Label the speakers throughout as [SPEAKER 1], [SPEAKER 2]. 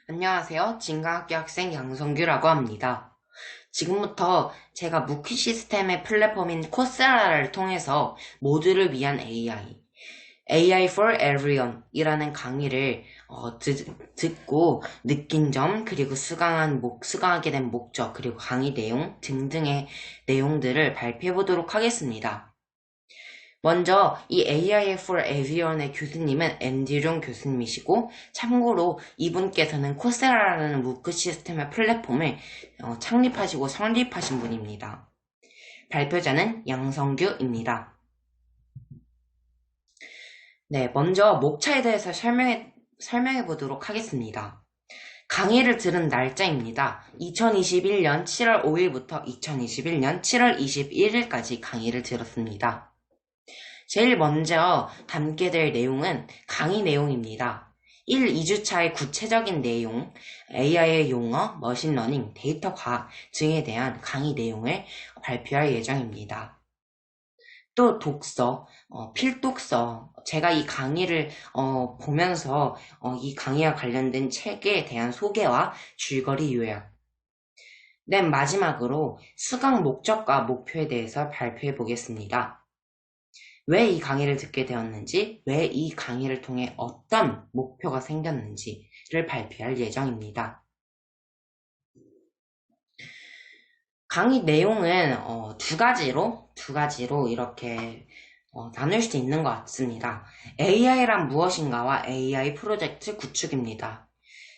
[SPEAKER 1] 안녕하세요. 진과학교 학생 양성규라고 합니다. 지금부터 제가 무키 시스템의 플랫폼인 코세라를 통해서 모두를 위한 AI for Everyone 이라는 강의를 듣고 느낀 점, 그리고 수강하게 된 목적, 그리고 강의 내용 등등의 내용들을 발표해 보도록 하겠습니다. 먼저 이 AI for Everyone의 교수님은 앤드류 교수님이시고, 참고로 이분께서는 코세라라는 무크 시스템의 플랫폼을 창립하시고 설립하신 분입니다. 발표자는 양성규입니다. 네, 먼저 목차에 대해서 설명해 보도록 하겠습니다. 강의를 들은 날짜입니다. 2021년 7월 5일부터 2021년 7월 21일까지 강의를 들었습니다. 제일 먼저 담게 될 내용은 강의 내용입니다. 1, 2주차의 구체적인 내용, AI의 용어, 머신러닝, 데이터 과학 등에 대한 강의 내용을 발표할 예정입니다. 또 독서, 필독서, 제가 이 강의를 보면서 이 강의와 관련된 책에 대한 소개와 줄거리 요약, 맨 마지막으로 수강 목적과 목표에 대해서 발표해 보겠습니다. 왜 이 강의를 듣게 되었는지, 왜 이 강의를 통해 어떤 목표가 생겼는지를 발표할 예정입니다. 강의 내용은 두 가지로 이렇게 나눌 수 있는 것 같습니다. AI란 무엇인가와 AI 프로젝트 구축입니다.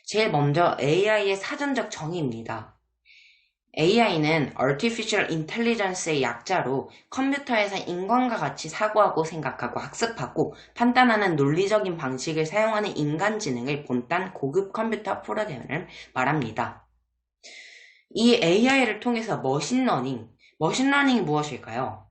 [SPEAKER 1] 제일 먼저 AI의 사전적 정의입니다. AI는 Artificial Intelligence의 약자로 컴퓨터에서 인간과 같이 사고하고 생각하고 학습하고 판단하는 논리적인 방식을 사용하는 인간지능을 본딴 고급 컴퓨터 프로그램을 말합니다. 이 AI를 통해서 머신러닝이 무엇일까요?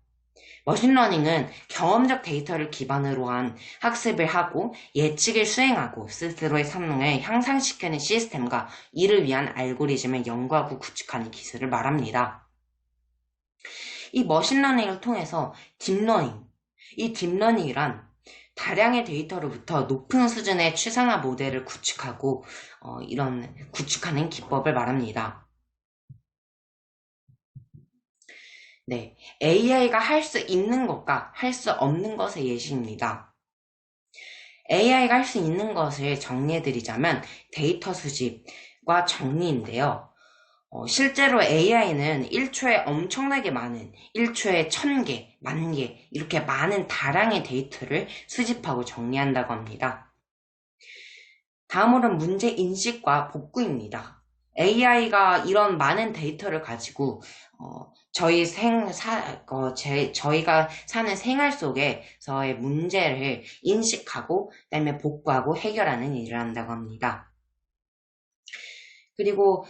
[SPEAKER 1] 머신러닝은 경험적 데이터를 기반으로 한 학습을 하고 예측을 수행하고 스스로의 성능을 향상시키는 시스템과 이를 위한 알고리즘을 연구하고 구축하는 기술을 말합니다. 이 머신러닝을 통해서 이 딥러닝이란 다량의 데이터로부터 높은 수준의 추상화 모델을 구축하는 기법을 말합니다. 네, AI가 할 수 있는 것과 할 수 없는 것의 예시입니다. AI가 할 수 있는 것을 정리해드리자면 데이터 수집과 정리인데요. 실제로 AI는 1초에 엄청나게 많은, 1초에 1000개, 10,000개, 이렇게 많은 다량의 데이터를 수집하고 정리한다고 합니다. 다음으로는 문제 인식과 복구입니다. AI가 이런 많은 데이터를 가지고 저희가 사는 생활 속에서의 문제를 인식하고 그다음에 복구하고 해결하는 일을 한다고 합니다. 그리고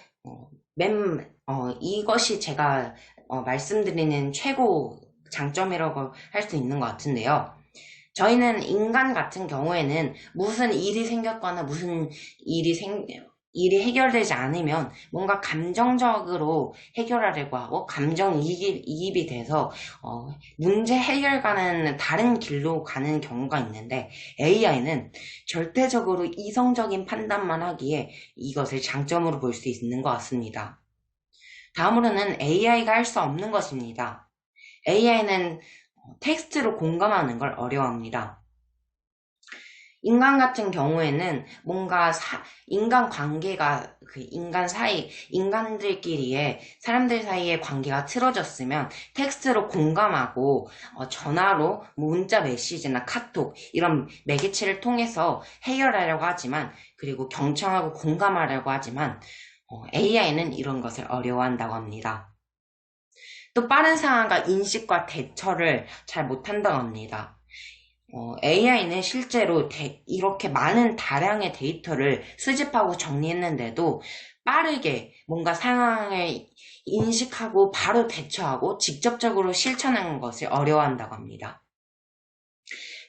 [SPEAKER 1] 이것이 제가 말씀드리는 최고 장점이라고 할 수 있는 것 같은데요. 저희는 인간 같은 경우에는 무슨 일이 생겼거나 무슨 일이 해결되지 않으면 뭔가 감정적으로 해결하려고 하고 감정이입이 돼서 문제 해결과는 다른 길로 가는 경우가 있는데, AI는 절대적으로 이성적인 판단만 하기에 이것을 장점으로 볼 수 있는 것 같습니다. 다음으로는 AI가 할 수 없는 것입니다. AI는 텍스트로 공감하는 걸 어려워합니다. 인간 같은 경우에는 뭔가 인간 관계가 인간들끼리의 사람들 사이의 관계가 틀어졌으면 텍스트로 공감하고 전화로 문자 메시지나 카톡 이런 매개체를 통해서 해결하려고 하지만, 그리고 경청하고 공감하려고 하지만 AI는 이런 것을 어려워한다고 합니다. 또 빠른 상황과 인식과 대처를 잘 못한다고 합니다. AI는 실제로 이렇게 많은 다량의 데이터를 수집하고 정리했는데도 빠르게 뭔가 상황을 인식하고 바로 대처하고 직접적으로 실천하는 것을 어려워한다고 합니다.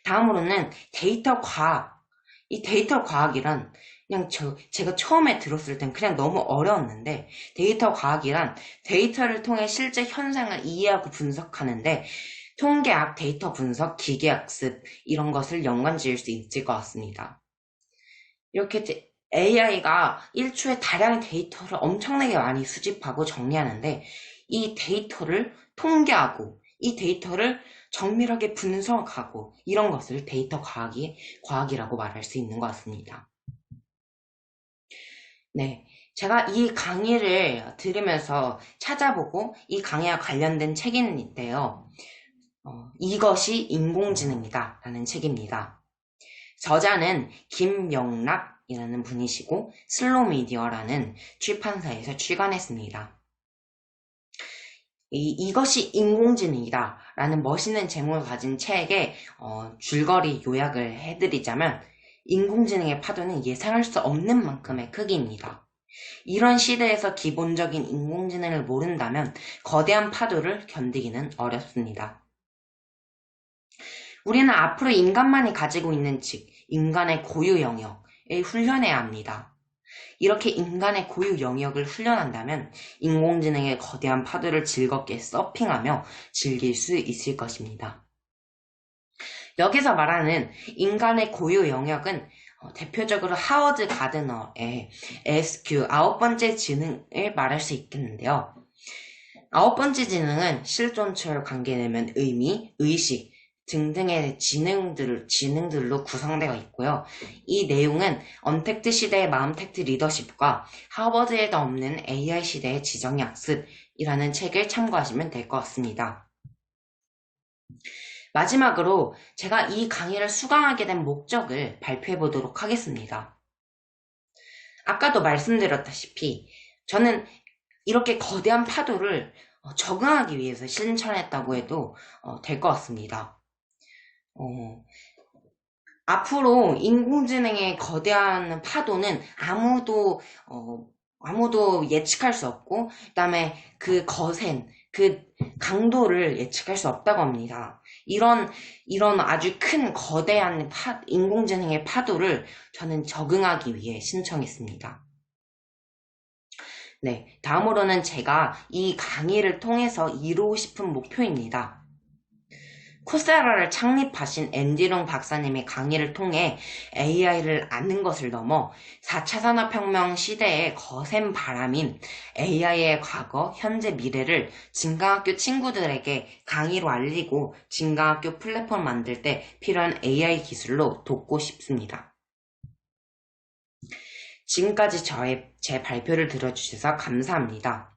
[SPEAKER 1] 다음으로는 데이터 과학. 이 데이터 과학이란 제가 처음에 들었을 땐 그냥 너무 어려웠는데, 데이터 과학이란 데이터를 통해 실제 현상을 이해하고 분석하는데 통계학, 데이터 분석, 기계학습 이런 것을 연관 지을 수 있을 것 같습니다. 이렇게 AI가 1초에 다량의 데이터를 엄청나게 많이 수집하고 정리하는데 이 데이터를 통계하고 이 데이터를 정밀하게 분석하고 이런 것을 데이터 과학이라고 말할 수 있는 것 같습니다. 네. 제가 이 강의를 들으면서 찾아보고 이 강의와 관련된 책인데요. 이것이 인공지능이다 라는 책입니다. 저자는 김영락이라는 분이시고 슬로미디어라는 출판사에서 출간했습니다. 이것이 인공지능이다 라는 멋있는 제목을 가진 책의 줄거리 요약을 해드리자면 인공지능의 파도는 예상할 수 없는 만큼의 크기입니다. 이런 시대에서 기본적인 인공지능을 모른다면 거대한 파도를 견디기는 어렵습니다. 우리는 앞으로 인간만이 가지고 있는 즉 인간의 고유 영역을 훈련해야 합니다. 이렇게 인간의 고유 영역을 훈련한다면 인공지능의 거대한 파도를 즐겁게 서핑하며 즐길 수 있을 것입니다. 여기서 말하는 인간의 고유 영역은 대표적으로 하워드 가드너의 SQ, 아홉 번째 지능을 말할 수 있겠는데요. 아홉 번째 지능은 실존철, 관계내면, 의미, 의식 등등의 지능들로 구성되어 있고요. 이 내용은 언택트 시대의 마음택트 리더십과 하버드에도 없는 AI 시대의 지정학습이라는 책을 참고하시면 될 것 같습니다. 마지막으로 제가 이 강의를 수강하게 된 목적을 발표해 보도록 하겠습니다. 아까도 말씀드렸다시피 저는 이렇게 거대한 파도를 적응하기 위해서 실천했다고 해도 될 것 같습니다. 앞으로 인공지능의 거대한 파도는 아무도 예측할 수 없고, 그다음에 그 거센, 그 강도를 예측할 수 없다고 합니다. 이런 아주 큰 거대한 인공지능의 파도를 저는 적응하기 위해 신청했습니다. 네, 다음으로는 제가 이 강의를 통해서 이루고 싶은 목표입니다. 쿠세라를 창립하신 앤디룽 박사님의 강의를 통해 AI를 아는 것을 넘어 4차 산업혁명 시대의 거센 바람인 AI의 과거, 현재, 미래를 진강학교 친구들에게 강의로 알리고 진강학교 플랫폼 만들 때 필요한 AI 기술로 돕고 싶습니다. 지금까지 제 발표를 들어주셔서 감사합니다.